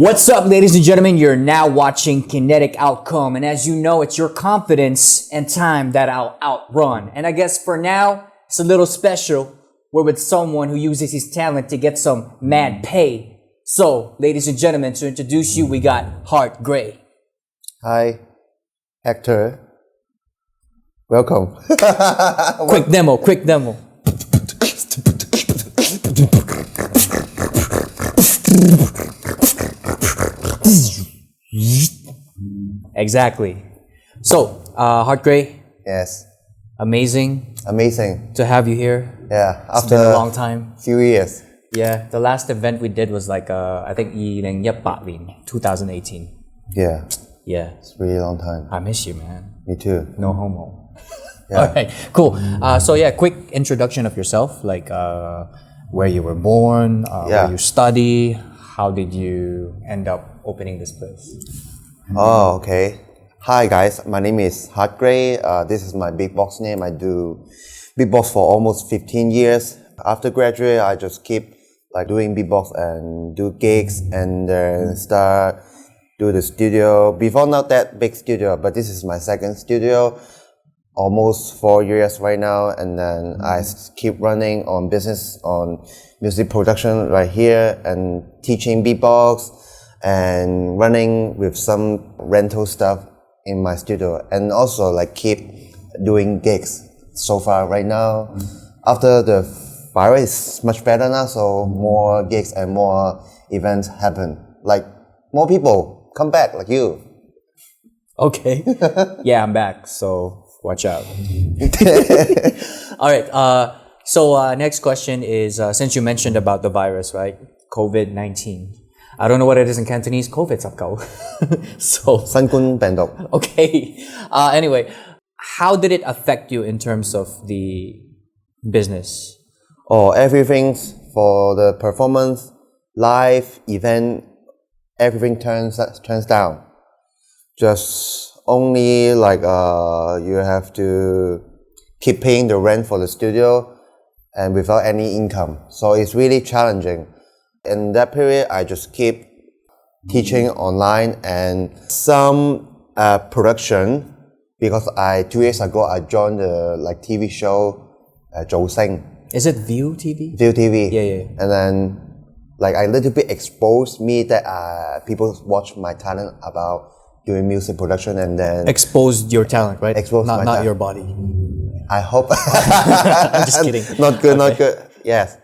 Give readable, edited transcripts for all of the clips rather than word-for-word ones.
What's up, ladies and gentlemen? You're now watching Kinetic Outcome, and as you know, it's your confidence and time that I'll outrun. And I guess for now, it's a little special. We're with someone who uses his talent to get some mad pay. So, ladies and gentlemen, to introduce you, we got 𝙃𝙧𝙧𝙀. Hi, Hector. Welcome. Quick demo. Exactly. So, 𝙃𝙧𝙧𝙀. Yes. Amazing to have you here. Yeah. It's been a long time. Few years. Yeah, the last event we did was like, I think 𝙃𝙤𝙖𝙧𝙀 2018. Yeah. Yeah. It's a really long time. I miss you, man. Me too. No homo. Yeah. All right, cool. So yeah, quick introduction of yourself, like where you were born, where you study, how did you end up opening this place? Oh, okay. Hi guys, my name is 𝙃𝙧𝙧𝙀. This is my big box name. I do beatbox for almost 15 years. After graduate, I just keep like doing beatbox and do gigs and then start do the studio. Before not that big studio, but this is my second studio. Almost 4 years right now, and then I keep running on business on music production right here and teaching beatbox and running with some rental stuff in my studio, and also like keep doing gigs so far right now. After the virus is much better now, so more gigs and more events happen, like more people come back like you. Okay. Yeah, I'm back, so watch out. All right. So next question is, since you mentioned about the virus, right? COVID-19. I don't know what it is in Cantonese. COVID 19. So 新冠病毒. Okay. Anyway, how did it affect you in terms of the business? Oh, everything for the performance, live event, everything turns down. Just only like you have to keep paying the rent for the studio and without any income. So it's really challenging. In that period, I just keep teaching online and some production, because 2 years ago I joined the like TV show 𝙃𝙤𝙖𝙧𝙀. Is it View TV? View TV. Yeah. And then like I little bit exposed me that people watch my talent about doing music production, and then Exposed your talent, right? Not your body. I hope. I'm just kidding. Not good. Yes.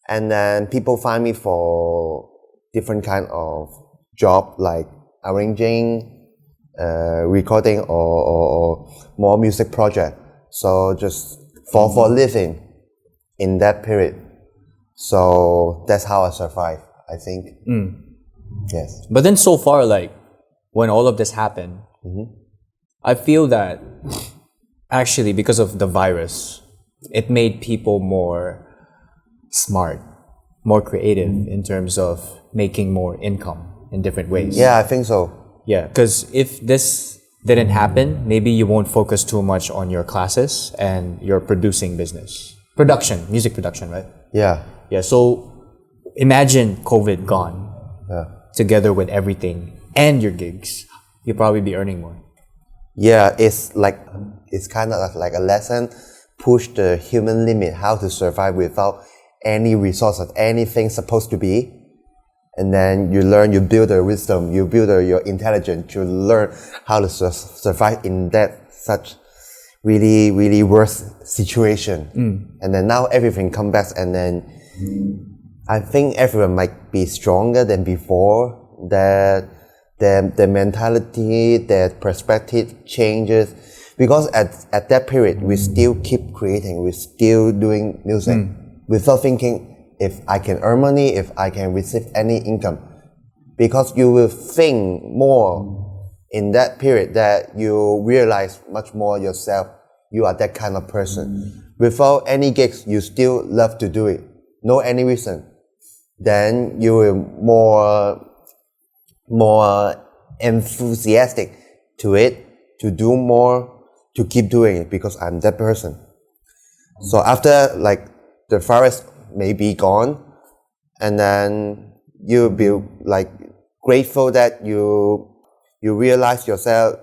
And then people find me for different kind of job, like arranging, recording, or more music project. So just for living in that period. So that's how I survive, I think. Yes. But then so far, like, when all of this happened, I feel that actually because of the virus, it made people more smart, more creative in terms of making more income in different ways. Yeah, I think so. Yeah, because if this didn't happen, maybe you won't focus too much on your classes and your producing business. Music production, right? Yeah. Yeah, so imagine COVID gone together with everything and your gigs, you'll probably be earning more. Yeah, it's kind of like a lesson, push the human limit, how to survive without any resources, anything supposed to be. And then you learn, you build your wisdom, you build your intelligence, you learn how to survive in that such really, really worst situation. And then now everything comes back, and then I think everyone might be stronger than before, that their mentality, their perspective changes, because at that period we still keep creating, we're still doing music without thinking if I can earn money, if I can receive any income, because you will think more in that period that you realize much more yourself. You are that kind of person. Without any gigs, you still love to do it, no any reason. Then you will more enthusiastic to it, to do more, to keep doing it, because I'm that person. So after like the virus may be gone, and then you'll be like grateful that you realize yourself,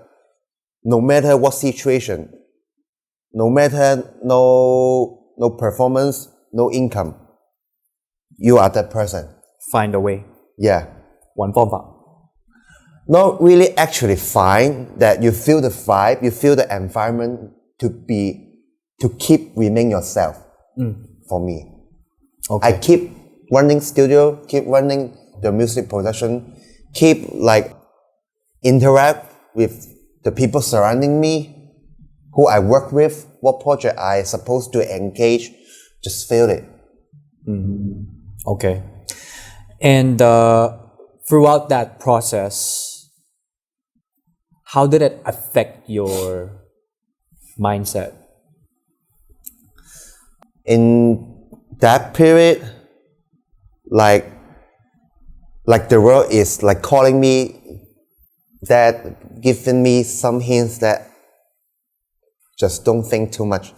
no matter what situation, no matter no performance, no income, you are that person. Find a way. Yeah. 揾方法. Not really actually find that you feel the vibe, you feel the environment to keep remain yourself. For me. Okay. I keep running studio, keep running the music production, keep like interact with the people surrounding me, who I work with, what project I supposed to engage, just feel it. Okay. And throughout that process, how did it affect your mindset? In that period, like the world is like calling me, that giving me some hints that just don't think too much,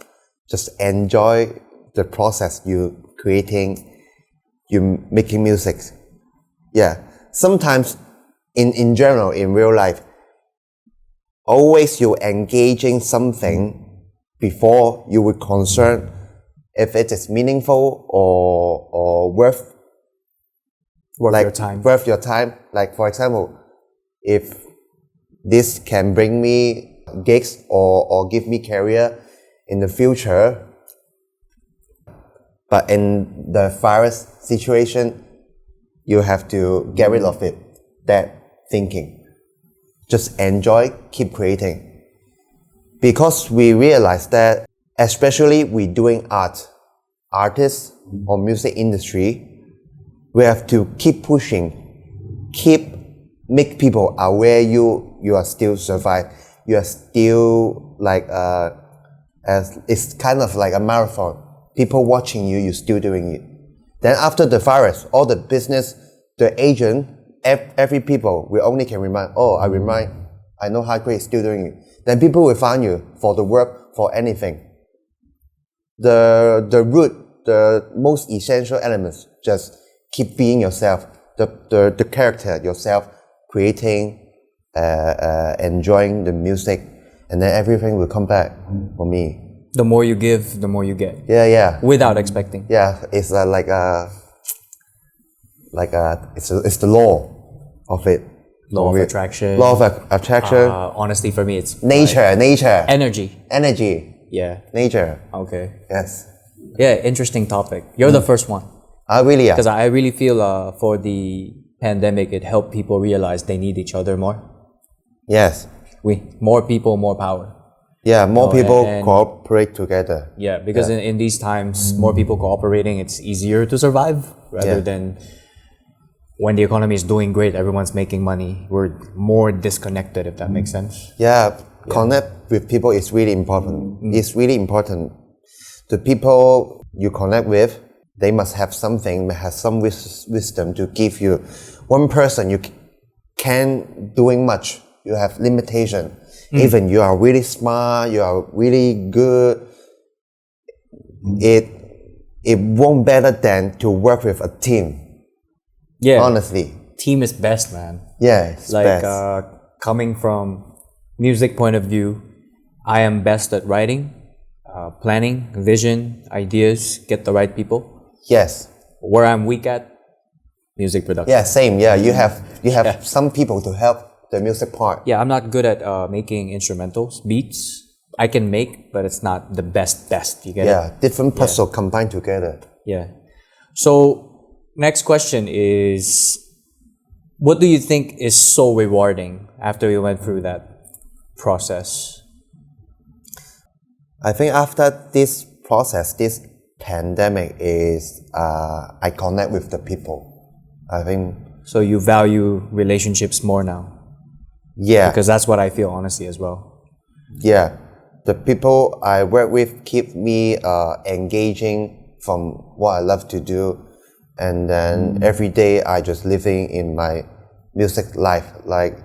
just enjoy the process you creating, you making music. Yeah, sometimes in general, in real life, always you engaging something before you would concern if it is meaningful or worth Worth your time. Worth your time. Like for example, if this can bring me gigs or give me career in the future, but in the virus situation, you have to get rid of it, that thinking. Just enjoy, keep creating. Because we realize that, especially we doing artists or music industry, we have to keep pushing, keep make people aware you are still survive, you are still like as it's kind of like a marathon. People watching you, you're still doing it. Then after the virus, all the business, the agent, every people, we only can remind, I know 𝙃𝙧 is still doing it. Then people will find you for the work, for anything. The root, the most essential elements, just keep being yourself, the character yourself, creating, enjoying the music, and then everything will come back for me. The more you give, the more you get. Yeah. Without expecting. Yeah, it's it's the law of it. Law of attraction. Law of attraction. Honestly, for me, it's nature. Energy. Yeah. Nature. Okay. Yes. Yeah, interesting topic. You're the first one. Really? Yeah. Because I really feel for the pandemic, it helped people realize they need each other more. Yes. More people, more power. Yeah, more people cooperate together. Yeah, because in these times, more people cooperating, it's easier to survive rather than when the economy is doing great, everyone's making money. We're more disconnected, if that makes sense. Yeah, connect with people is really important. It's really important. The people you connect with, they must have something, have some wisdom to give you. One person, you can't doing much. You have limitation. Even you are really smart, you are really good, it won't better than to work with a team. Yeah. Honestly. Team is best, man. Yeah, it's like, best. Coming from music point of view, I am best at writing, planning, vision, ideas, get the right people. Yes. Where I'm weak at, music production. Yeah, same. Yeah, you have some people to help the music part. Yeah, I'm not good at making instrumentals, beats. I can make, but it's not the best. You get it? Yeah, different puzzle combined together. Yeah. So, next question is, what do you think is so rewarding after you went through that process? I think after this process, this pandemic is, I connect with the people. I think. So you value relationships more now? Yeah. Because that's what I feel, honestly, as well. Yeah. The people I work with keep me engaging from what I love to do. And then every day I just living in my music life, like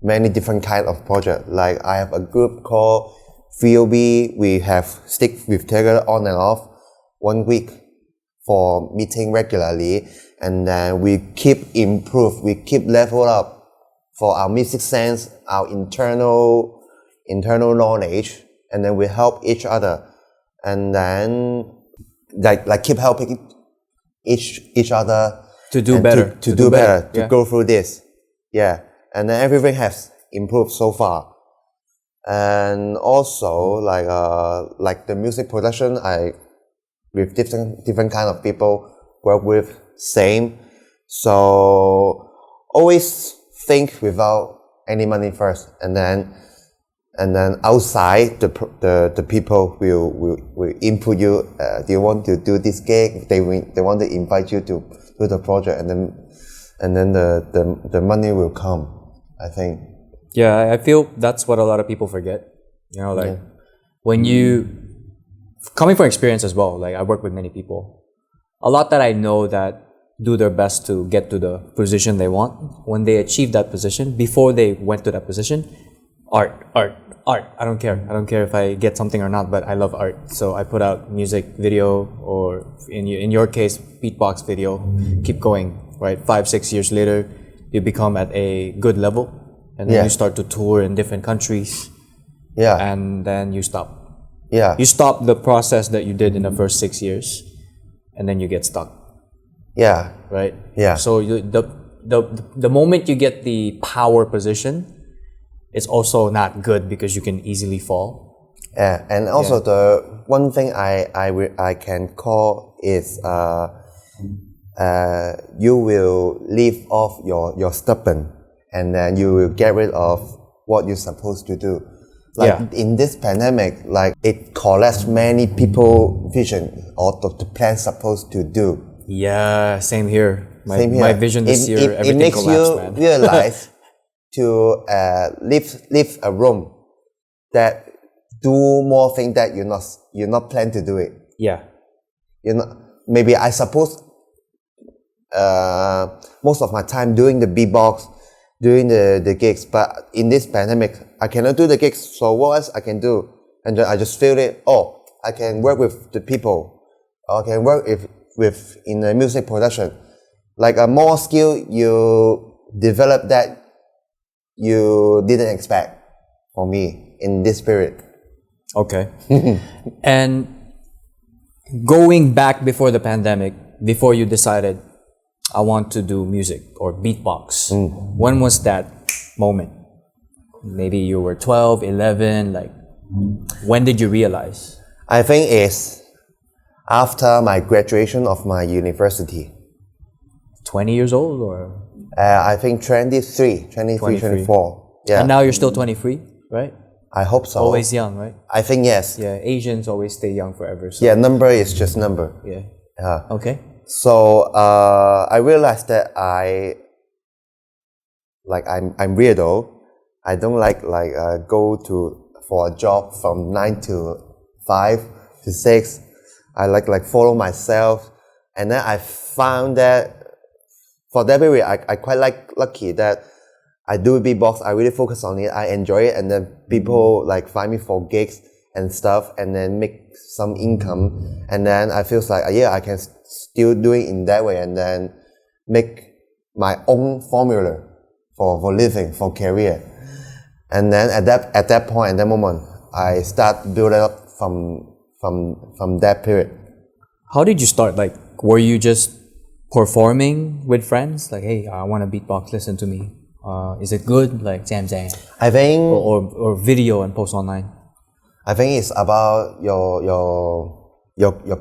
many different kind of projects. Like I have a group called VOB. We have stick with together on and off 1 week for meeting regularly, and then we keep improve, we keep level up for our music sense, our internal knowledge, and then we help each other, and then like keep helping each other to do better, to do better, to go through this, and then everything has improved so far. And also like the music production, I with different kind of people work with same, so always think without any money first, and then outside the people will input you. Do you want to do this gig? They want to invite you to do the project, and then the money will come, I think. Yeah, I feel that's what a lot of people forget. You know, like when you, coming from experience as well, like I work with many people, a lot that I know that do their best to get to the position they want. When they achieve that position, before they went to that position, art. I don't care if I get something or not, but I love art. So I put out music video, or in your case, beatbox video, keep going, right? 5-6 years later, you become at a good level, and then you start to tour in different countries. And then you stop. You stop the process that you did in the first 6 years, and then you get stuck. Right? So the moment you get the power position, it's also not good because you can easily fall. And also the one thing I can call is you will leave off your stubborn, and then you will get rid of what you're supposed to do. Like in this pandemic, like it collapsed many people vision or the plan supposed to do. Same here. My vision this year, everything collapsed, man. It makes you realize to leave a room that do more things that you're not plan to do it. Maybe I suppose most of my time doing the beatbox, doing the gigs, but in this pandemic I cannot do the gigs, so what else I can do? And I just feel it, I can work with the people, I can work with in the music production, like a more skill you develop that you didn't expect for me in this period. And going back before the pandemic, before you decided I want to do music or beatbox, when was that moment? Maybe you were 12, 11, like when did you realize? I think it's after my graduation of my university. 20 years old or? I think 23, 24. And now you're still 23, right? I hope so. Always young, right? I think yes. Asians always stay young forever. So. Number is just number. So I realized that I'm weirdo. I don't like go for a job from 9 to 5 to 6. I like follow myself, and then I found that for that period I quite lucky that I do beatbox. I really focus on it. I enjoy it, and then people find me for gigs and stuff, and then make some income, and then I feel like I can still do it in that way, and then make my own formula for living, for career. And then at that point, at that moment, I start building up from that period. How did you start? Like, were you just performing with friends? Like, hey, I want to beatbox, listen to me. Is it good? Like, jam. I think or video and post online. I think it's about your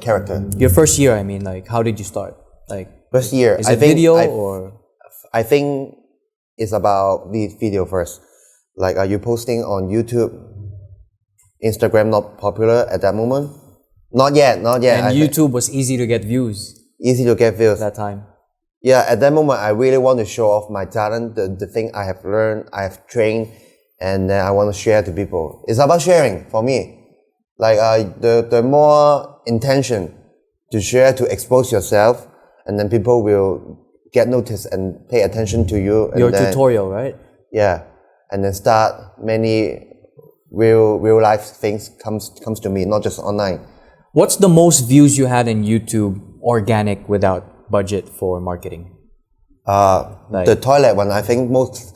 character. Your first year, I mean, like, how did you start? Like, first year, is it video or? I think it's about the video first. Like, are you posting on YouTube? Instagram not popular at that moment? Not yet. And YouTube was easy to get views. Easy to get views. That time. Yeah, at that moment, I really want to show off my talent, the thing I have learned, I have trained, and then I want to share to people. It's about sharing for me. Like, the more intention to share, to expose yourself, and then people will get noticed and pay attention to you. And your tutorial, right? Yeah, and then start many real life things comes to me, not just online. What's the most views you had in YouTube organic without budget for marketing? The toilet one, I think most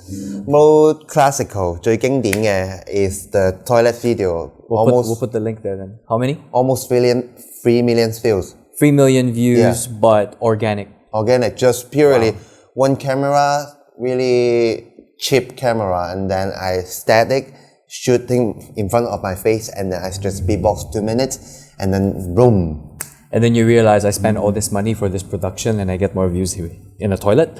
classical 最經典嘅 is the toilet video. We'll put the link there then. How many? Almost 3 million views. 3 million views, but organic. Organic, just purely one camera, really cheap camera, and then I static shooting in front of my face, and then I just beatbox 2 minutes, and then boom. And then you realize I spent all this money for this production and I get more views here in a toilet?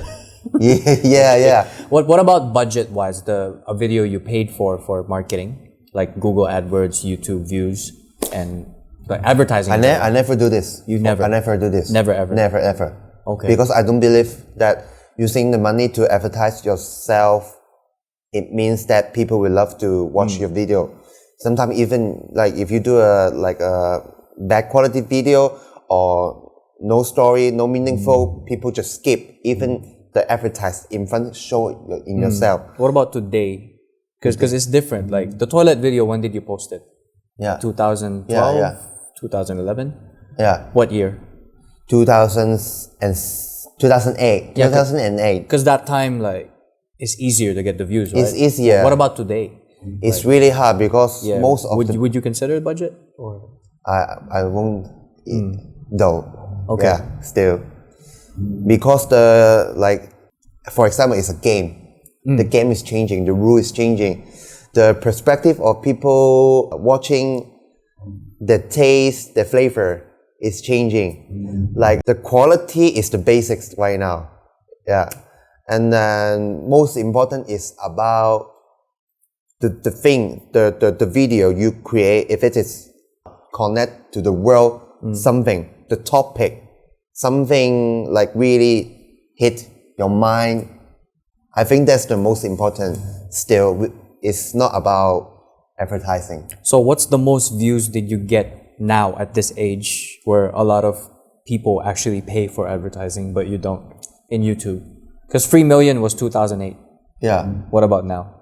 yeah. What about budget-wise, a video you paid for marketing, like Google AdWords, YouTube views, and like advertising? I never do this. You never? I never do this. Never ever? Never ever. Okay. Because I don't believe that using the money to advertise yourself, it means that people will love to watch your video. Sometimes even like if you do a bad quality video or no story, no meaningful, people just skip. Even the advertise in front, show in yourself. What about today? Because it's different. Like the toilet video, when did you post it? Yeah. 2012? 2011? Yeah. What year? 2008. Yeah, 2008. Because that time, like, it's easier to get the views, right? It's easier. What about today? It's really hard because most of would you consider it budget? Or? I won't though. Okay. Yeah, still. Because for example, it's a game. The game is changing, the rule is changing. The perspective of people watching, the taste, the flavor is changing. Like the quality is the basics right now. Yeah. And then most important is about the video you create, if it is connect to the world, something, the topic, something like really hit your mind. I think that's the most important still. It's not about advertising. So what's the most views did you get now at this age where a lot of people actually pay for advertising but you don't in YouTube? Because 3 million was 2008. Yeah. What about now?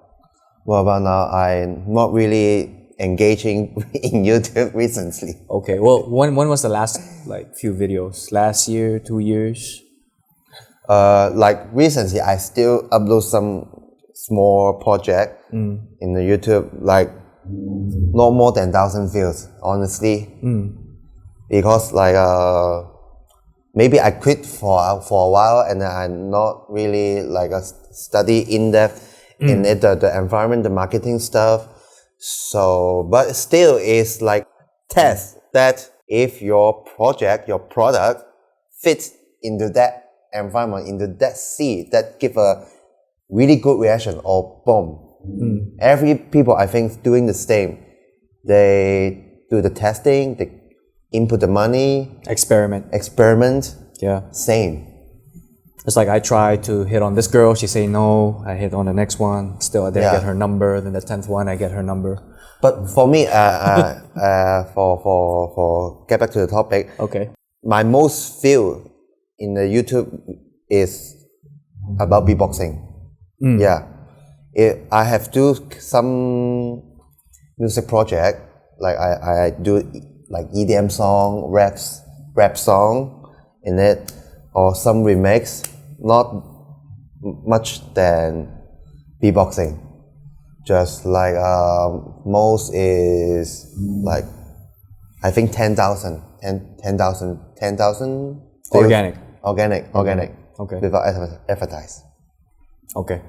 What about now? I'm not really engaging in YouTube recently. Okay. Well, when was the last few videos? Last year, 2 years? Recently, I still upload some small project in the YouTube, like not more than 1,000 views, honestly. Because maybe I quit for a while and I'm not really study in depth in it, the environment, the marketing stuff. So, but still it's like test that if your project, your product fits into that environment, into that seed, that give a really good reaction or boom. Every people I think doing the same. They do the testing, they input the money. Experiment. Yeah. Same. It's like I try to hit on this girl, she say no, I hit on the next one, still I didn't get her number, then the 10th one I get her number. But for me, for get back to the topic, okay. My most view in the YouTube is about beatboxing. Yeah. I have do some music project, like I do like EDM song, rap song in it, or some remix, not much than beatboxing. Just like most is like I think 10,000 Organic. Okay. Without advertise. Okay.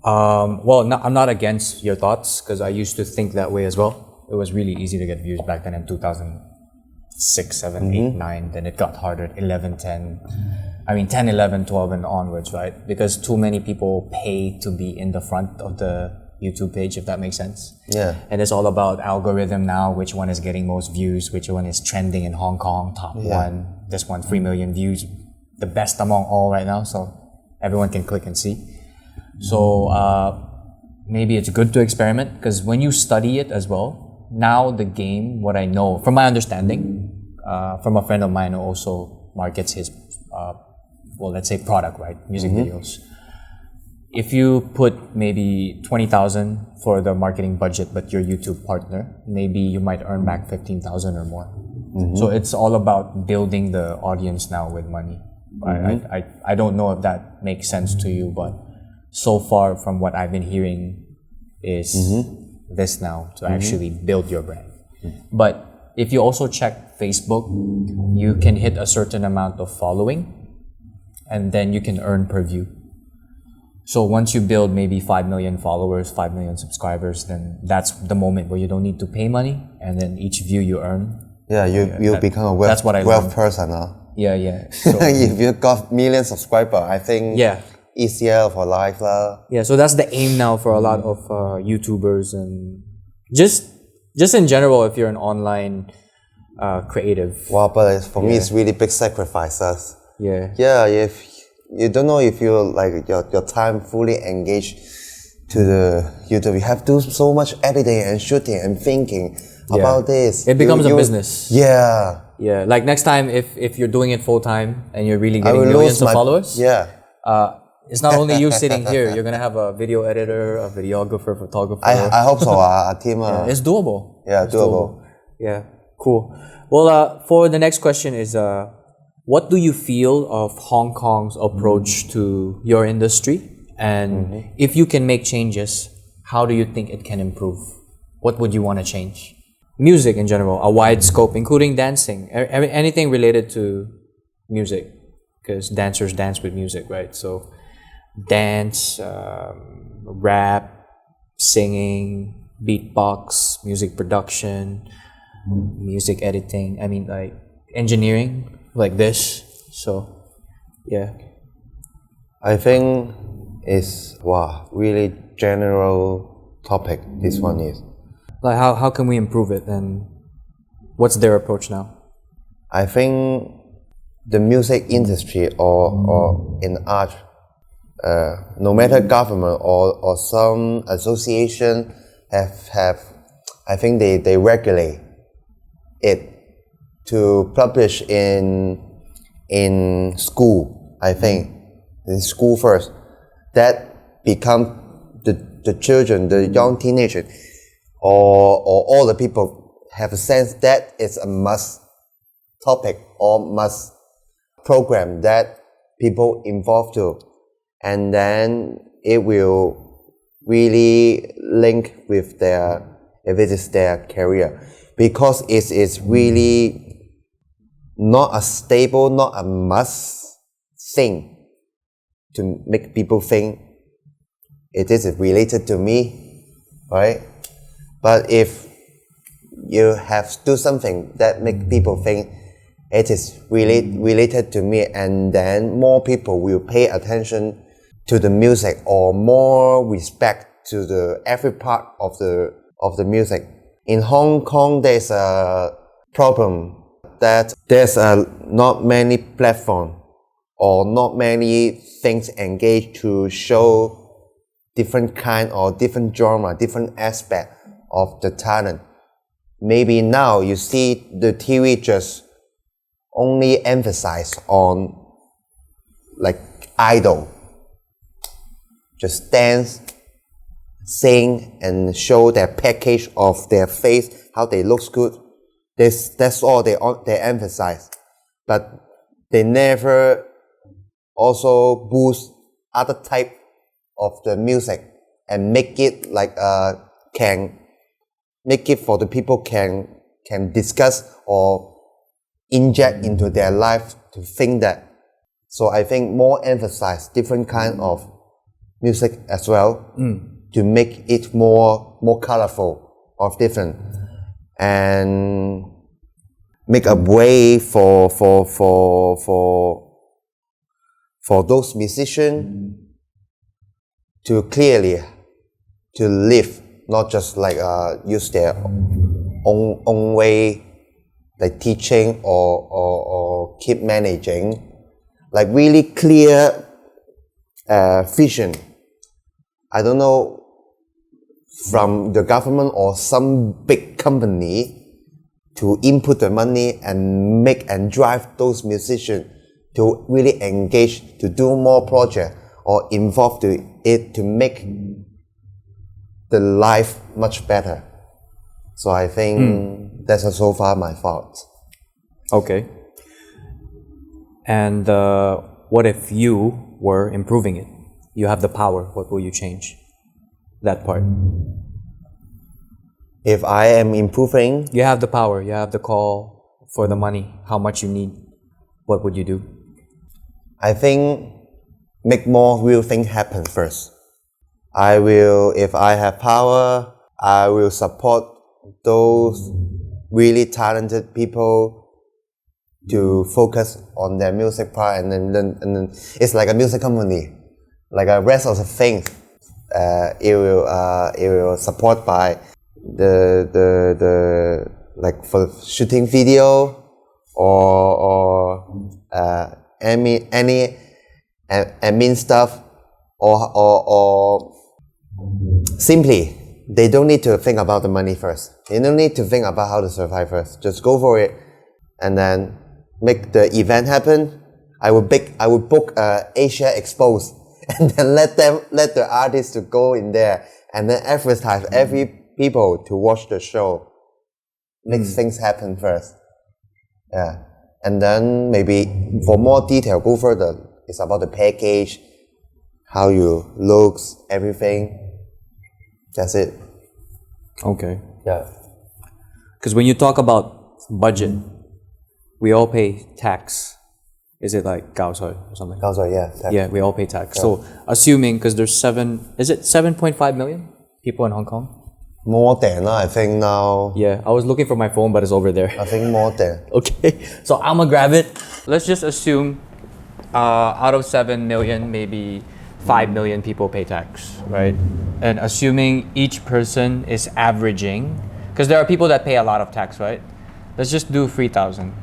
Well, I'm not against your thoughts because I used to think that way as well. It was really easy to get views back then in 2006, 7, 8, 9. Then it got harder, 11, 10. I mean 10, 11, 12 and onwards, right? Because too many people pay to be in the front of the YouTube page, if that makes sense. Yeah. And it's all about algorithm now, which one is getting most views, which one is trending in Hong Kong, top one. This one, 3 million views, the best among all right now, so everyone can click and see. So maybe it's good to experiment because when you study it as well, now the game, what I know, from my understanding, from a friend of mine who also markets his, let's say product, right? Music videos. If you put maybe 20,000 for the marketing budget, but your YouTube partner, maybe you might earn back 15,000 or more. So it's all about building the audience now with money. I don't know if that makes sense to you, but so far from what I've been hearing is this now, to actually build your brand. But if you also check Facebook, you can hit a certain amount of following and then you can earn per view. So once you build maybe 5 million followers, 5 million subscribers, then that's the moment where you don't need to pay money, and then each view you earn. Yeah, you become a wealth person. Yeah. So, if you got million subscribers, I think easier for life. Yeah, so that's the aim now for a lot of YouTubers and just in general if you're an online creative. Wow, but for me it's really big sacrifices. Yeah, if you don't know if you like your time fully engaged to the YouTube, you have to do so much editing and shooting and thinking about this. It becomes a business. Yeah. Like next time if you're doing it full time and you're really getting millions of followers, it's not only you sitting here, you're gonna have a video editor, a videographer, photographer. I hope so, a team. It's doable. Yeah, doable. Yeah, cool. Well, for the next question is, what do you feel of Hong Kong's approach to your industry? And if you can make changes, how do you think it can improve? What would you want to change? Music in general, a wide scope, including dancing, anything related to music, because dancers dance with music, right? So dance, rap, singing, beatbox, music production, music editing, I mean like engineering, like this. So yeah, I think it's really general topic this one is. Like how can we improve it, and what's their approach now? I think the music industry or in art, no matter government or some association have I think they regulate it to publish in school. I think in school first, that become the children, the young teenagers, or all the people have a sense that it's a must topic or must program that people involved to, and then it will really link with if it is their career, because it is really not a stable, not a must thing to make people think it is related to me, right? But if you have to do something that make people think it is related to me, and then more people will pay attention to the music or more respect to every part of the music. In Hong Kong, there's a problem that there's not many platforms or not many things engaged to show different kind or different genre, different aspect of the talent. Maybe now you see the TV just only emphasize on like idol, just dance, sing, and show their package of their face, how they looks good. That's all they emphasize, but they never also boost other type of the music and make it like can make it for the people can discuss or inject into their life to think that. So I think more emphasize different kind of music as well to make it more colorful or different, and make a way for those musicians to clearly to live, not just like use their own way, like teaching or keep managing, like really clear vision. I don't know, from the government or some big company to input the money and make and drive those musicians to really engage, to do more projects or involve to it to make the life much better. So I think that's so far my thoughts. Okay. And what if you were improving it? You have the power. What will you change? That part. If I am improving, You have the power. You have the call for the money. How much you need. What would you do? I think make more real things happen first. I will, if I have power, I will support those really talented people to focus on their music part, and then it's like a music company, like a rest of the things. It will support by the like for shooting video or any admin stuff or simply they don't need to think about the money first. They don't need to think about how to survive first. Just go for it and then make the event happen. I would book Asia Expose and then let the artists to go in there and then advertise every people to watch the show. Make things happen first. Yeah. And then maybe for more detail, go further. It's about the package, how you looks, everything. That's it. Okay. Yeah. Because when you talk about budget, we all pay tax. Is it like 𝙃𝙖 or something? Also, yeah. Yeah, we all pay tax. So assuming, because there's 7.5 million people in Hong Kong? More than, I think now. Yeah, I was looking for my phone, but it's over there. I think more than. Okay, so I'm gonna grab it. Let's just assume out of 7 million, maybe 5 million people pay tax, right? And assuming each person is averaging, because there are people that pay a lot of tax, right? Let's just do 3,000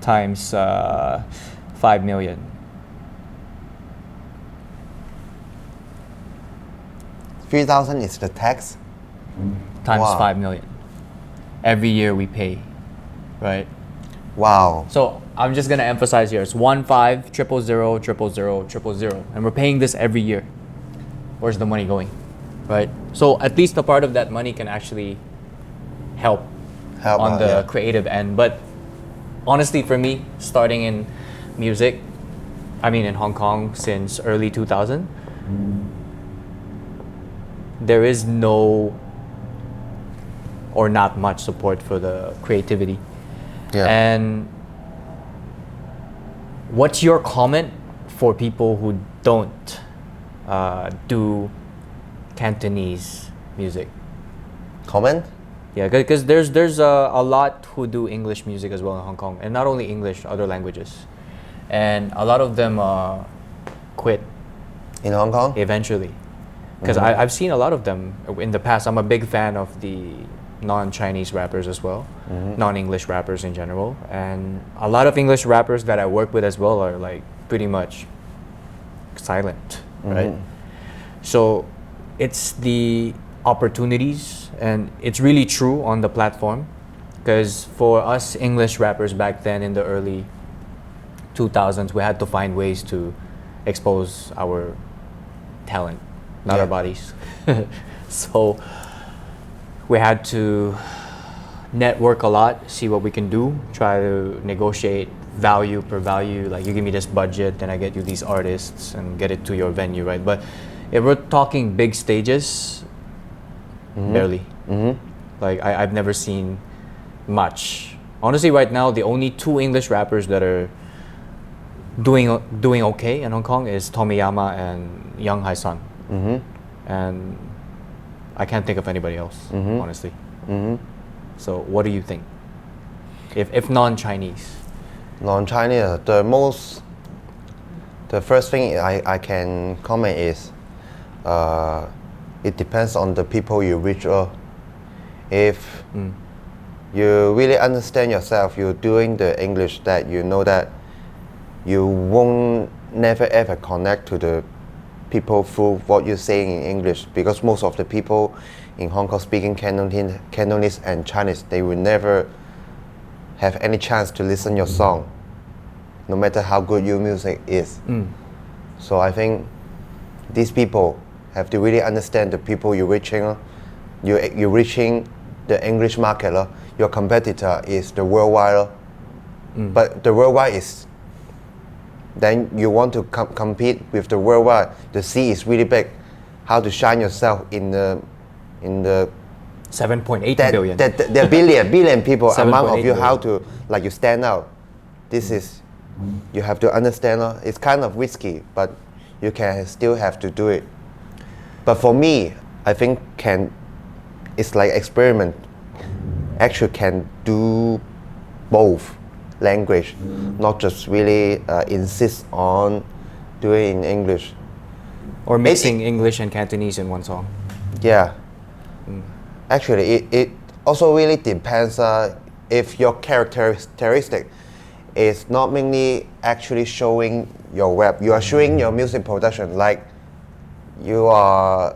times 5 million. 3,000 is the tax? Times Wow. 5 million. Every year we pay, right? Wow. So I'm just gonna emphasize here, it's 1,500,000,000,000,000,000,000, and we're paying this every year. Where's the money going, right? So at least a part of that money can actually help on the creative end. But honestly, for me, starting in music, in Hong Kong since early 2000, there is no or not much support for the creativity. Yeah. And what's your comment for people who don't do Cantonese music? Comment? Yeah, because there's a lot who do English music as well in Hong Kong, and not only English, other languages, and a lot of them quit In Hong Kong? eventually. Because I've seen a lot of them in the past. I'm a big fan of the non-Chinese rappers as well, non-English rappers in general, and a lot of English rappers that I work with as well are like pretty much silent, right? So it's the opportunities, and it's really true on the platform, because for us English rappers back then in the early 2000s, we had to find ways to expose our talent, not our bodies. So we had to network a lot, see what we can do, try to negotiate value per value, like you give me this budget, then I get you these artists and get it to your venue, right? But if we're talking big stages, barely. Like I've never seen much. Honestly, right now, the only two English rappers that are doing okay in Hong Kong is Tomiyama and Young Hai-sun. And I can't think of anybody else, honestly. So what do you think? If non-Chinese? Non-Chinese, the first thing I can comment is it depends on the people you reach. If you really understand yourself, you're doing the English, that you know that you won't never ever connect to the people through what you're saying in English, because most of the people in Hong Kong speaking Cantonese and Chinese, they will never have any chance to listen your song, no matter how good your music is. So I think these people have to really understand the people you're reaching. You're reaching the English market. Your competitor is the worldwide. But the worldwide is, then you want to compete with the worldwide. The sea is really big. How to shine yourself in the 7.8 billion. There are billion people among of you. billion. How to you stand out. This is, you have to understand. It's kind of risky, but you can still have to do it. But for me, I think it's like experiment. Actually, can do both language, not just really insist on doing in English. Or mixing English and Cantonese in one song. Yeah. Actually, it also really depends if your characteristic is not mainly actually showing your web. You are showing your music production, like you are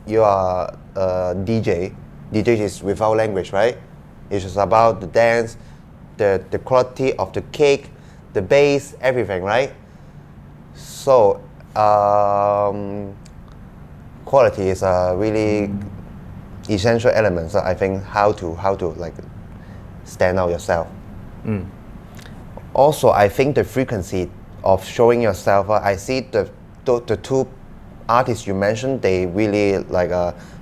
a DJ. DJ is without language, right? It's just about the dance, the quality of the cake, the bass, everything, right? So quality is a really essential element. So I think how to like stand out yourself. Also, I think the frequency of showing yourself. I see the two artists you mentioned. They really like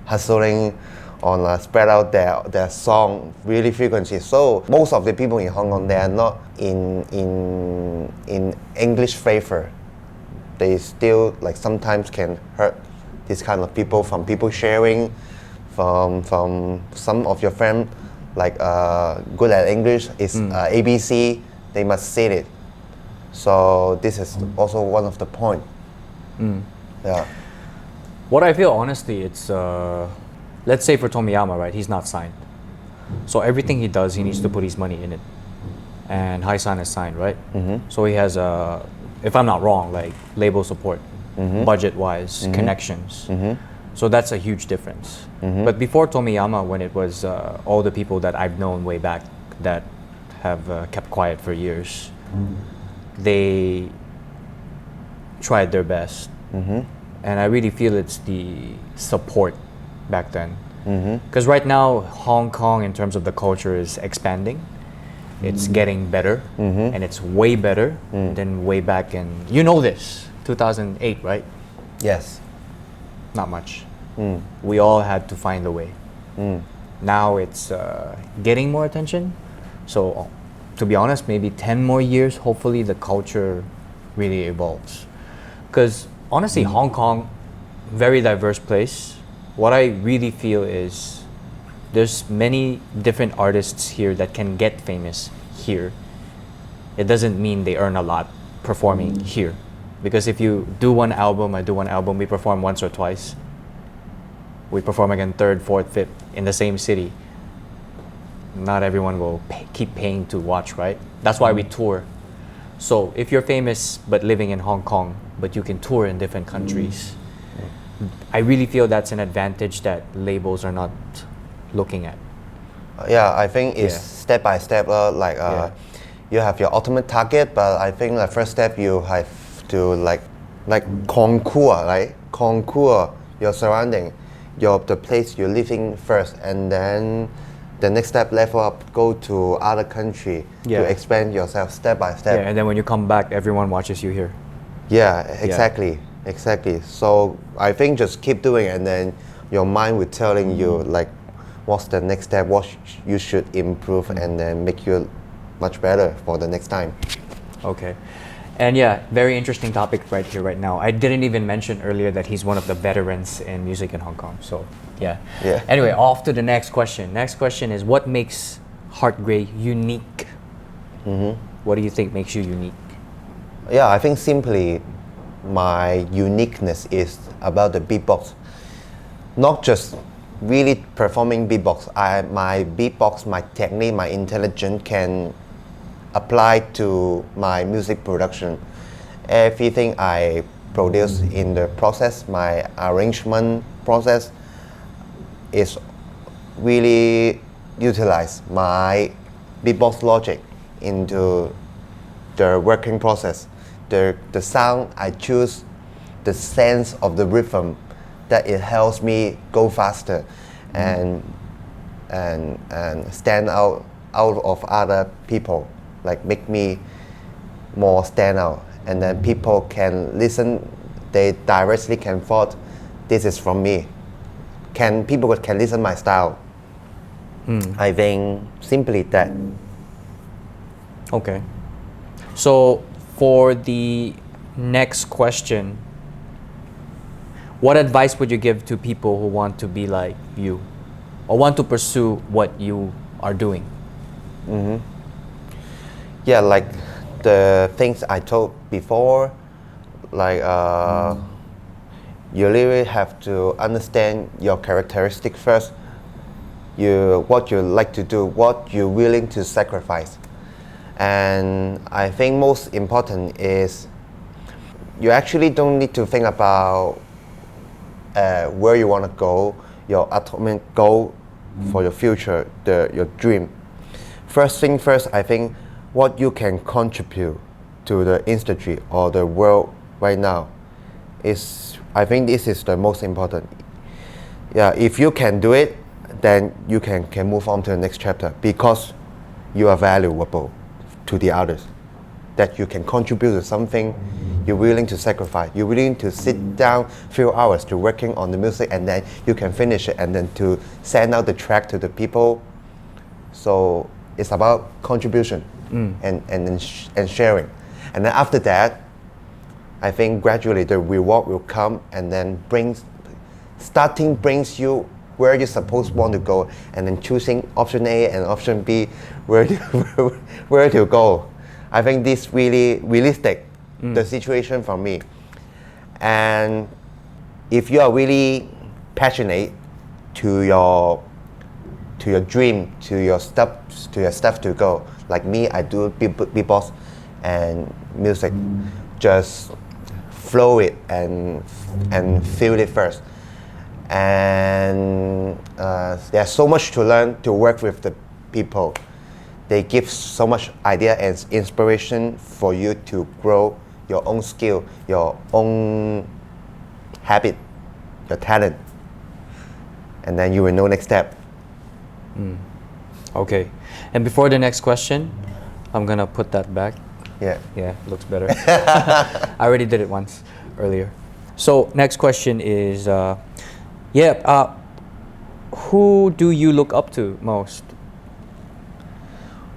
hustling on spread out their song really frequency. So most of the people in Hong Kong, they are not in English flavor. They still like sometimes can hurt this kind of people from people sharing, from some of your friends like good at English is ABC. They must say it. So this is also one of the point. Yeah. What I feel, honestly, it's let's say for Tomiyama, right? He's not signed, so everything he does, he needs to put his money in it. And Hai-san is signed, right? So he has if I'm not wrong, like label support, budget-wise, connections. So that's a huge difference. But before Tomiyama, when it was all the people that I've known way back that have kept quiet for years, they tried their best. And I really feel it's the support back then. Because right now, Hong Kong, in terms of the culture, is expanding. It's getting better, and it's way better than way back in, you know this, 2008, right? Yes. Not much. We all had to find a way. Now it's getting more attention. So to be honest, maybe 10 more years, hopefully the culture really evolves. Because honestly, Hong Kong, very diverse place. What I really feel is there's many different artists here that can get famous here. It doesn't mean they earn a lot performing here. Because if you do one album, I do one album, we perform once or twice. We perform again third, fourth, fifth in the same city. Not everyone will keep paying to watch, right? That's why we tour. So if you're famous but living in Hong Kong, but you can tour in different countries, I really feel that's an advantage that labels are not looking at. Yeah, I think it's step by step. You have your ultimate target, but I think the first step you have to like conquer your surrounding, the place you're living first, and then the next step level up, go to other country to expand yourself step by step. Yeah, and then when you come back, everyone watches you here. Yeah, exactly. So I think just keep doing it, and then your mind will telling you like what's the next step, what you should improve, and then make you much better for the next time. Okay. And yeah, very interesting topic right here, right now. I didn't even mention earlier that he's one of the veterans in music in Hong Kong. So yeah. Anyway, off to the next question. Next question is, what makes 𝙃𝙧𝙖 unique? What do you think makes you unique? Yeah, I think simply my uniqueness is about the beatbox. Not just really performing beatbox. My beatbox, my technique, my intelligence can apply to my music production. Everything I produce in the process, my arrangement process, is really utilize my beatbox logic into the working process. The sound I choose, the sense of the rhythm, that it helps me go faster and stand out of other people. like make me more stand out, and then people can listen, they directly can thought this is from me. People can listen my style. I think simply that. Okay. So for the next question, what advice would you give to people who want to be like you or want to pursue what you are doing? Yeah, like the things I told before, like you really have to understand your characteristic first. What you like to do, what you're willing to sacrifice. And I think most important is you actually don't need to think about where you want to go, your ultimate goal for your future, your dream. First thing first, I think what you can contribute to the industry or the world right now is, I think this is the most important. Yeah, if you can do it, then you can move on to the next chapter because you are valuable to the others. That you can contribute to something, you're willing to sacrifice, you're willing to sit down few hours to working on the music, and then you can finish it and then to send out the track to the people. So it's about contribution and sharing. And then after that, I think gradually the reward will come, and then starting brings you where you're supposed to want to go, and then choosing option A and option B where to go. I think this really realistic, the situation for me. And if you are really passionate to your dream, to your stuff to go, like me, I do beatbox and music, just flow it and feel it first. And there's so much to learn, to work with the people. They give so much idea and inspiration for you to grow your own skill, your own habit, your talent. And then you will know next step. Okay. And before the next question, I'm gonna put that back. Yeah. Yeah, looks better. I already did it once earlier. So next question is, who do you look up to most?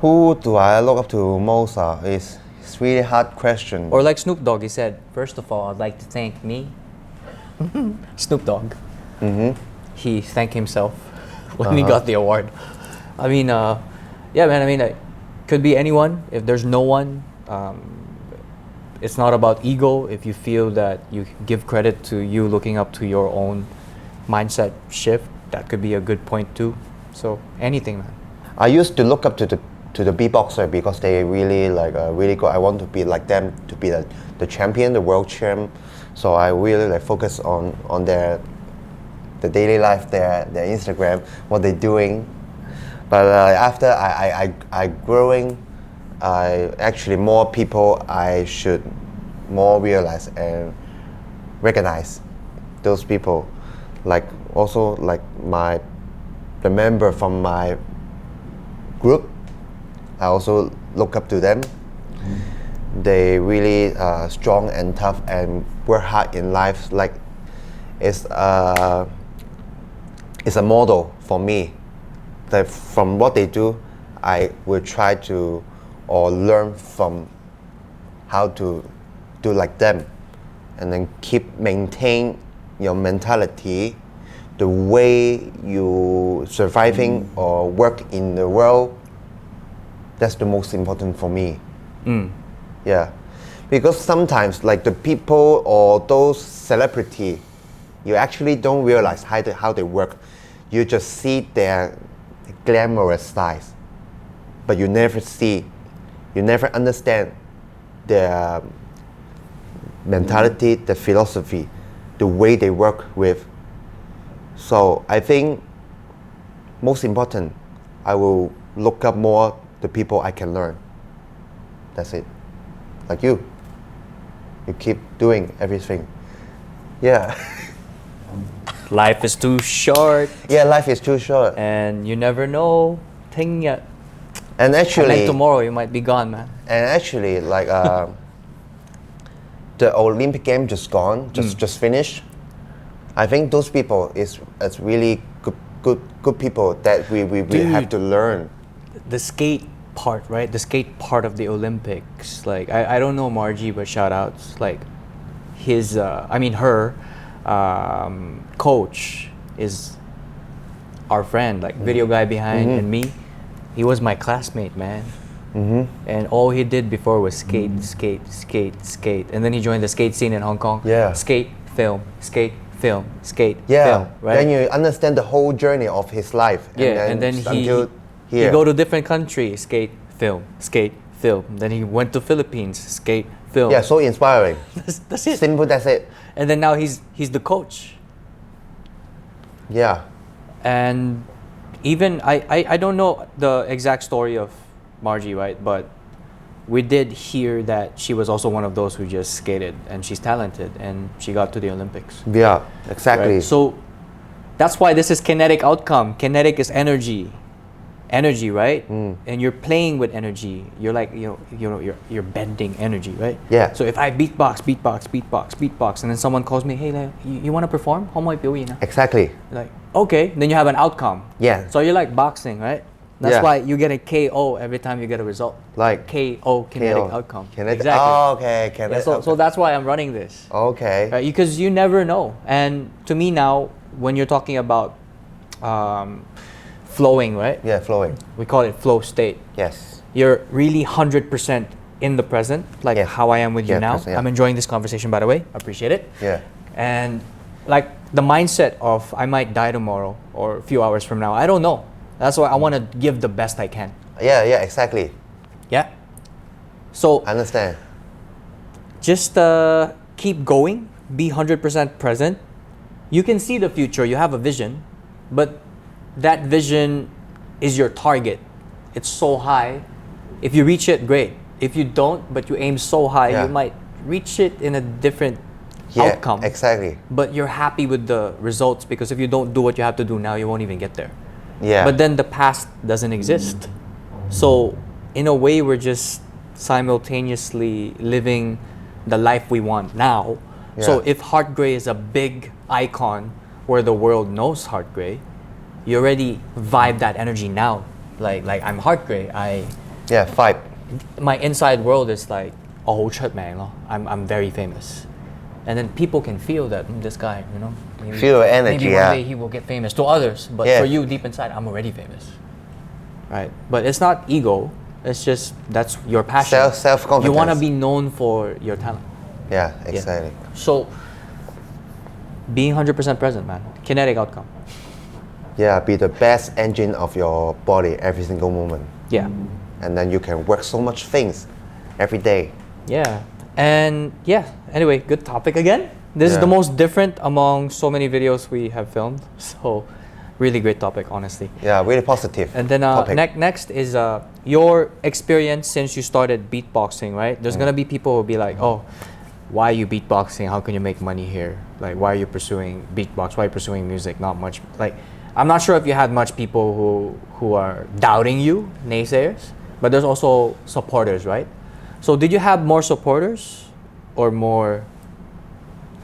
Who do I look up to most? It's really hard question. Or like Snoop Dogg, he said, first of all, I'd like to thank me. Snoop Dogg. He thanked himself when he got the award. I mean, yeah, man, I mean, it could be anyone. If there's no one, it's not about ego. If you feel that you give credit to you looking up to your own mindset shift, that could be a good point too. So anything, man. I used to look up to the beatboxer because they really really good. I want to be like them, to be the champion, the world champ. So I really focus on the daily life, their Instagram, what they're doing. But after I growing, actually more people I should more realize and recognize those people. Like also like the member from my group, I also look up to them. They really strong and tough and work hard in life. Like it's a model for me. That from what they do, I will try to or learn from how to do like them, and then maintain your mentality, the way you surviving or work in the world. That's the most important for me. Yeah, because sometimes like the people or those celebrity, you actually don't realize how they work. You just see their glamorous sides, but you never understand their mentality, the philosophy, the way they work with. So I think most important, I will look up more the people I can learn. That's it. Like you keep doing everything. Yeah. Life is too short. Yeah, life is too short. And you never know. And actually, tomorrow you might be gone, man. And actually, like the Olympic game just gone, just finished. I think those people is really good people that we have to learn. The skate part, right? The skate part of the Olympics. Like I don't know Margie, but shout outs. Like his, her coach is our friend, like video guy behind and me. He was my classmate, man. And all he did before was skate, skate, skate, skate. And then he joined the skate scene in Hong Kong. Yeah. Skate, film, skate, film, skate, Yeah. film, right? Then you understand the whole journey of his life. And then he go to different countries, skate, film, skate, film. Then he went to Philippines, skate, film. Yeah, so inspiring. That's it. Simple, that's it. And then now he's the coach. Yeah. And even I don't know the exact story of Margie, right? But we did hear that she was also one of those who just skated, and she's talented, and she got to the Olympics. Yeah, exactly. Right? So that's why this is kinetic outcome. Kinetic is energy, right? And you're playing with energy. You're like you're bending energy, right? Yeah. So if I beatbox, and then someone calls me, hey, like, you want to perform? How might be? Exactly. Like, okay, then you have an outcome. Yeah. So you're like boxing, right? That's why you get a KO every time you get a result. Like KO, kinetic outcome. Kinetic. Exactly. Oh, okay. Kinetic. So that's why I'm running this. Okay. Right? Because you never know. And to me now, when you're talking about flowing, right? Yeah, flowing. We call it flow state. Yes. You're really 100% in the present, like how I am with you now. Present, I'm enjoying this conversation, by the way. Appreciate it. Yeah. And like the mindset of I might die tomorrow or a few hours from now, I don't know. That's why I want to give the best I can. Yeah, exactly. Yeah. So I understand. just keep going, be 100% present. You can see the future, you have a vision, but that vision is your target. It's so high. If you reach it, great. If you don't, but you aim so high, you might reach it in a different outcome. Exactly. But you're happy with the results, because if you don't do what you have to do now, you won't even get there. Yeah. But then the past doesn't exist. So in a way, we're just simultaneously living the life we want now. Yeah. So if 𝙃𝙧𝙧 is a big icon where the world knows 𝙃𝙧𝙧, you already vibe that energy now. Like I'm 𝙃𝙧𝙧, vibe. my inside world is like 𝙃𝙧𝙧𝙧, I'm very famous. And then people can feel that this guy, maybe, Feel energy, maybe one day he will get famous to others, but for you deep inside, I'm already famous, right? But it's not ego, it's just that's your passion. Self-confidence. You want to be known for your talent. Yeah, exactly. So being 100% present, man, kinetic outcome. Yeah, be the best engine of your body every single moment. Yeah. And then you can work so much things every day. Yeah. And anyway, good topic again. This is the most different among so many videos we have filmed. So really great topic, honestly. Yeah, really positive. And then next is your experience since you started beatboxing, right? There's gonna be people who will be like, oh, why are you beatboxing? How can you make money here? Like, why are you pursuing beatbox? Why are you pursuing music? Not much. Like, I'm not sure if you had much people who are doubting you, naysayers, but there's also supporters, right? So did you have more supporters or more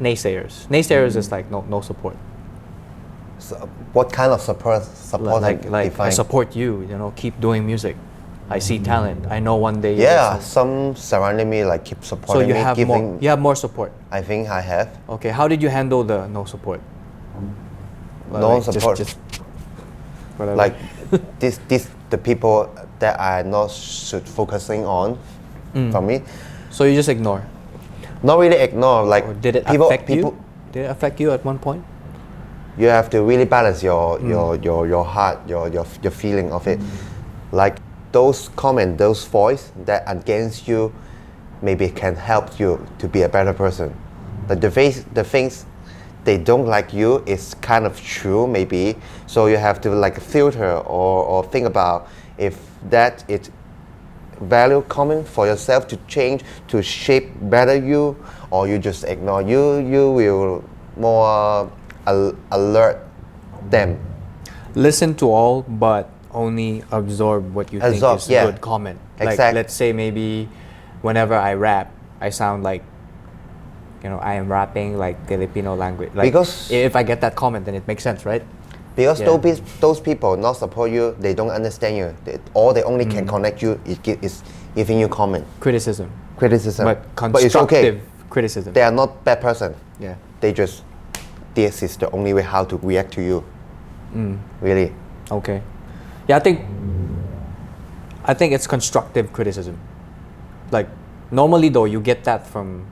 naysayers? Naysayers is like no support. So what kind of support? Like I support you. Keep doing music. I see talent. I know one day. Some surrounding me like keep supporting me. So you have more support. I think I have. Okay, how did you handle the no support? No support. Like this the people that I not should focusing on from me. So you just ignore. Not really ignore. Like, or did it affect you? Did it affect you at one point? You have to really balance your heart, your feeling of it. Like those comments, those voice that against you, maybe can help you to be a better person. But the things they don't like you is kind of true, maybe. So you have to like filter or think about if that is value comment for yourself to change, to shape better you, or you just ignore. You will more alert them. Listen to all, but only absorb what you think Absorb, is yeah. good comment. Like, Exactly. let's say maybe whenever I rap, I sound like, you know, I am rapping like Filipino language. Like, Because- if I get that comment, then it makes sense, right? Because Yeah. those people not support you, they don't understand you. All they only can connect you is giving you comment, Criticism. criticism. But it's constructive okay. criticism. They are not bad person. Yeah. They just, this is the only way how to react to you. Really. Okay. Yeah, I think it's constructive criticism. Like, normally though, you get that from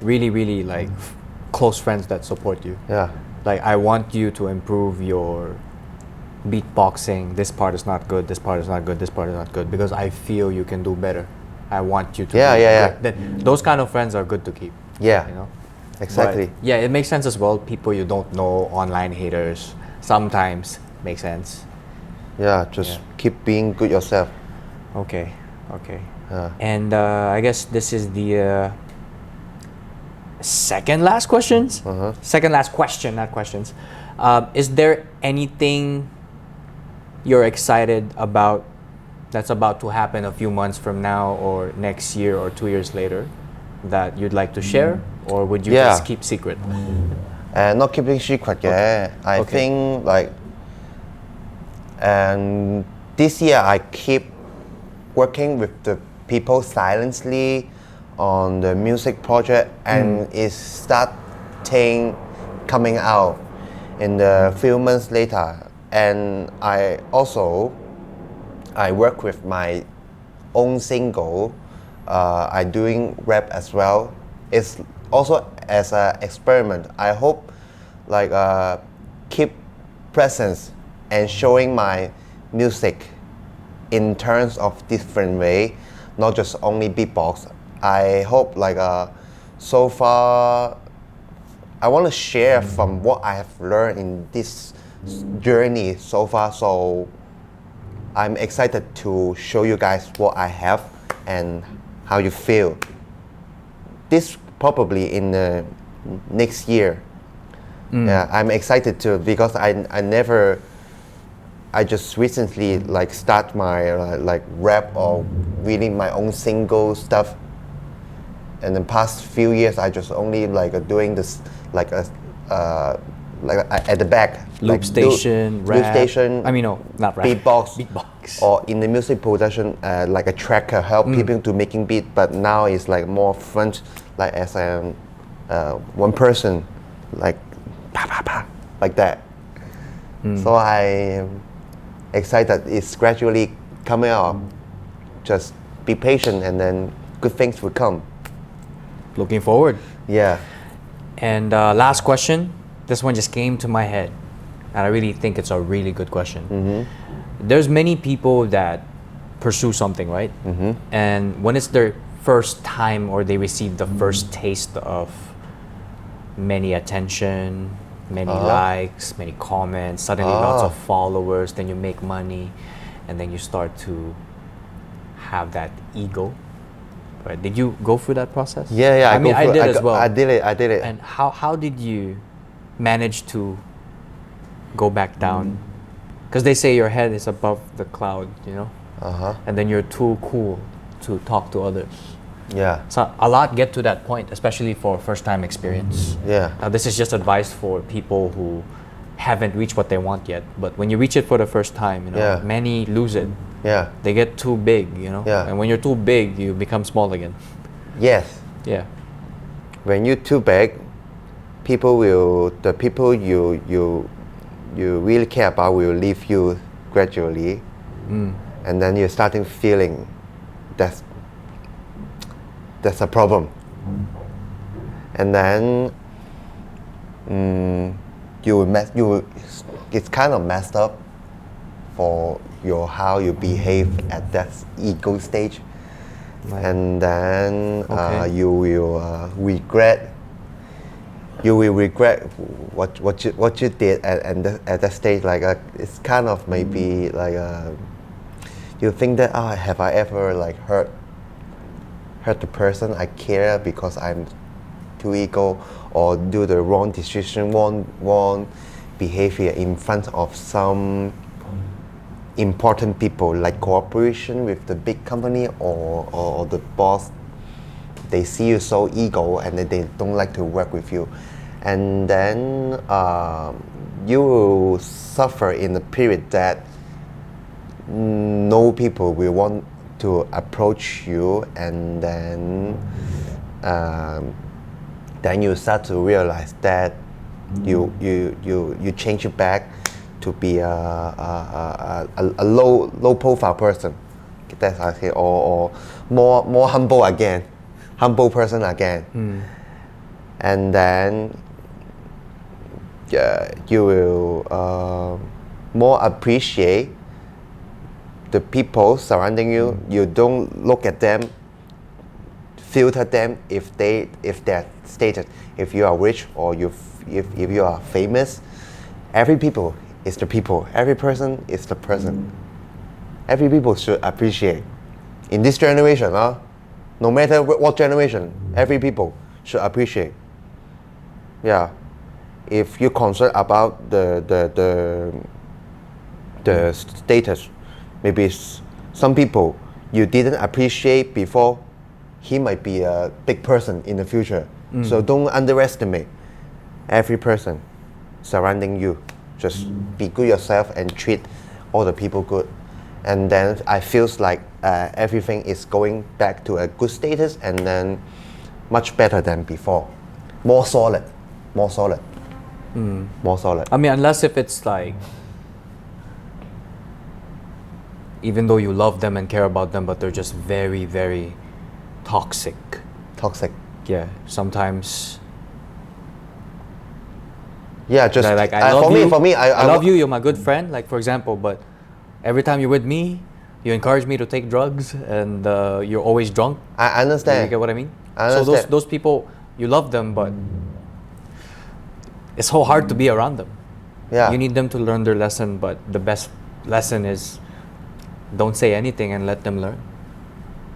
really, really like close friends that support you. Yeah. Like, I want you to improve your beatboxing. This part is not good. This part is not good. This part is not good, because I feel you can do better. I want you to. Yeah, do yeah, good. That, those kind of friends are good to keep. Yeah. You know. Exactly. But, yeah, it makes sense as well. People you don't know, online haters, sometimes makes sense. Yeah. Just Yeah. keep being good yourself. Okay. Okay. Yeah. And I guess this is the second last questions. Second last question, not questions. Is there anything you're excited about that's about to happen a few months from now, or next year, or 2 years later, that you'd like to share, or would you Yeah. just keep secret? And not keeping secret, yeah. I Okay. think like, and this year I keep working with the people silently on the music project, and it's starting coming out in the few months later. And I work with my own single. I doing rap as well. It's also as an experiment. I hope like keep presence and showing my music in terms of different way, not just only beatbox. I hope like so far I want to share from what I have learned in this journey so far. So I'm excited to show you guys what I have and how you feel. This probably in the next year. Yeah, I'm excited too, because I just recently like start my like rap or reading my own single stuff. And the past few years, I just only like doing this like at the back, Loop like station, loop rap. station. I mean, no, not rap. Beatbox. Beatbox. Or in the music production, like a tracker help people to making beat. But now it's like more front, like as one person, like pa pa pa, like that. So I am excited. It's gradually coming out. Just be patient, and then good things will come. Looking forward. Yeah. And last question. This one just came to my head, and I really think it's a really good question. There's many people that pursue something, right? And when it's their first time, or they receive the first taste of many attention, many likes, many comments, suddenly lots of followers, then you make money, and then you start to have that ego. Right? Did you go through that process? Yeah. I mean, I did as well. I did it. And how did you manage to go back down? Because they say your head is above the cloud, you know? And then you're too cool to talk to others. Yeah. So a lot get to that point, especially for first time experience. Yeah. Now this is just advice for people who haven't reached what they want yet. But when you reach it for the first time, you know, Yeah. many lose it. Yeah. They get too big, you know? Yeah. And when you're too big, you become small again. Yes. Yeah. When you're too big, the people you really care about will leave you gradually, and then you're starting feeling that's a problem, and then it's kind of messed up for how you behave at that ego stage, and then you will regret. You will regret what you did at that stage. Like it's kind of maybe like you think that have I ever like hurt the person I care because I'm too ego, or do the wrong decision, wrong behavior in front of some important people like cooperation with the big company or the boss, they see you so ego and they don't like to work with you, and then you will suffer in the period that no people will want to approach you, and then you start to realize that you change it back to be a low profile person. That's how I say, or more humble person again. And then you will more appreciate the people surrounding you. You don't look at them, filter them if they're status. If you are rich or if you are famous, every people is the people. Every person is the person. Every people should appreciate. In this generation, no matter what generation, every people should appreciate. Yeah. If you're concerned about the status, maybe some people you didn't appreciate before, he might be a big person in the future. So don't underestimate every person surrounding you. Just be good yourself and treat all the people good. And then I feels like everything is going back to a good status, and then much better than before. More solid. More solid. I mean, unless if it's like, even though you love them and care about them, but they're just very, very toxic. Toxic. Yeah, sometimes. Yeah, just like I love you. For me, I love you. You're my good friend. Like, for example, but every time you're with me, you encourage me to take drugs, and you're always drunk. I understand. You get what I mean? I understand. So those people, you love them, but it's so hard to be around them. Yeah. You need them to learn their lesson, but the best lesson is don't say anything and let them learn.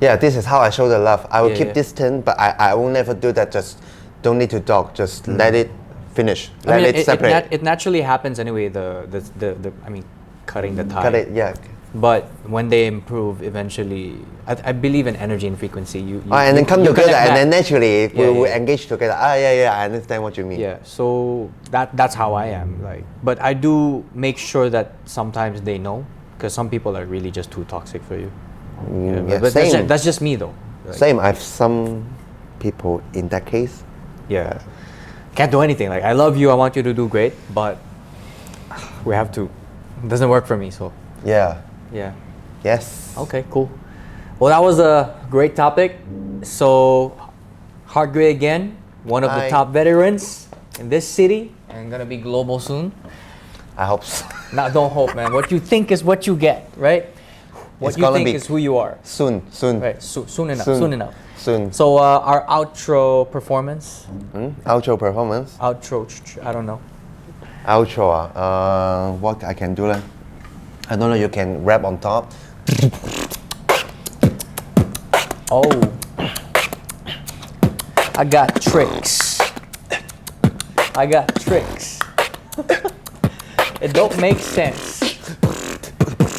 Yeah, this is how I show the love. I will keep yeah. distant, but I will never do that. Just don't need to talk. Just let it finish. Let it separate. It naturally happens anyway. I mean, cutting the tie. Cut it, yeah. But when they improve, eventually, I believe in energy and frequency. And then come together, and then naturally we will yeah. engage together. I understand what you mean. Yeah, so that's how I am. Like, but I do make sure that sometimes they know, because some people are really just too toxic for you. But same. that's just me though. Like, same. I have some people in that case. Yeah, can't do anything. Like, I love you, I want you to do great, but we have to. It doesn't work for me, so. Yeah. Yeah. Yes. Okay, cool. Well, that was a great topic. So, 𝙃𝙧𝙧𝙗 again, one of the top veterans in this city, and gonna be global soon. I hope so. Now, don't hope, man. What you think is what you get, right? What you think is who you are. Soon. Right, soon enough. Soon. So, our outro performance. Outro performance. Outro, I don't know. Outro. What I can do then? I don't know. You can rap on top. Oh, I got tricks. It don't make sense,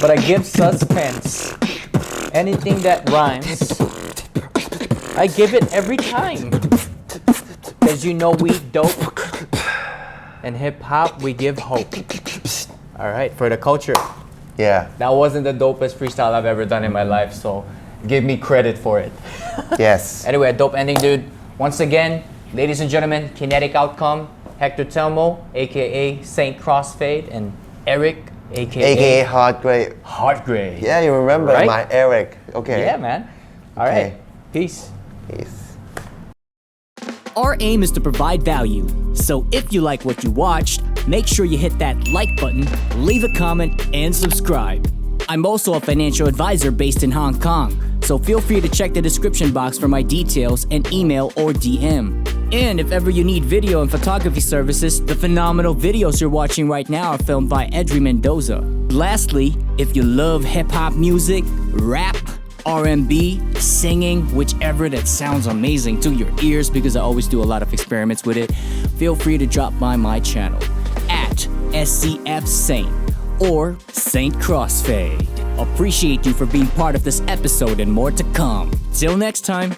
but I give suspense. Anything that rhymes, I give it every time. Cause you know we dope. And hip hop, we give hope. All right, for the culture. Yeah. That wasn't the dopest freestyle I've ever done in my life, so give me credit for it. Yes. Anyway, a dope ending, dude. Once again, ladies and gentlemen, Kinetic Outcome, Hector Telmo, aka Saint Crossfade, and Eric, aka 𝙃𝙧𝙧𝙗. Yeah, you remember right? my Eric. Okay. Yeah, man. All right. Okay. Peace. Our aim is to provide value, so if you like what you watched, make sure you hit that like button, leave a comment, and subscribe. I'm also a financial advisor based in Hong Kong, so feel free to check the description box for my details and email or DM. And if ever you need video and photography services, the phenomenal videos you're watching right now are filmed by Country Mendoza. Lastly, if you love hip-hop music, rap, R&B, singing, whichever that sounds amazing to your ears, because I always do a lot of experiments with it, feel free to drop by my channel at SCF Saint or Saint Crossfade. Appreciate you for being part of this episode and more to come. Till next time.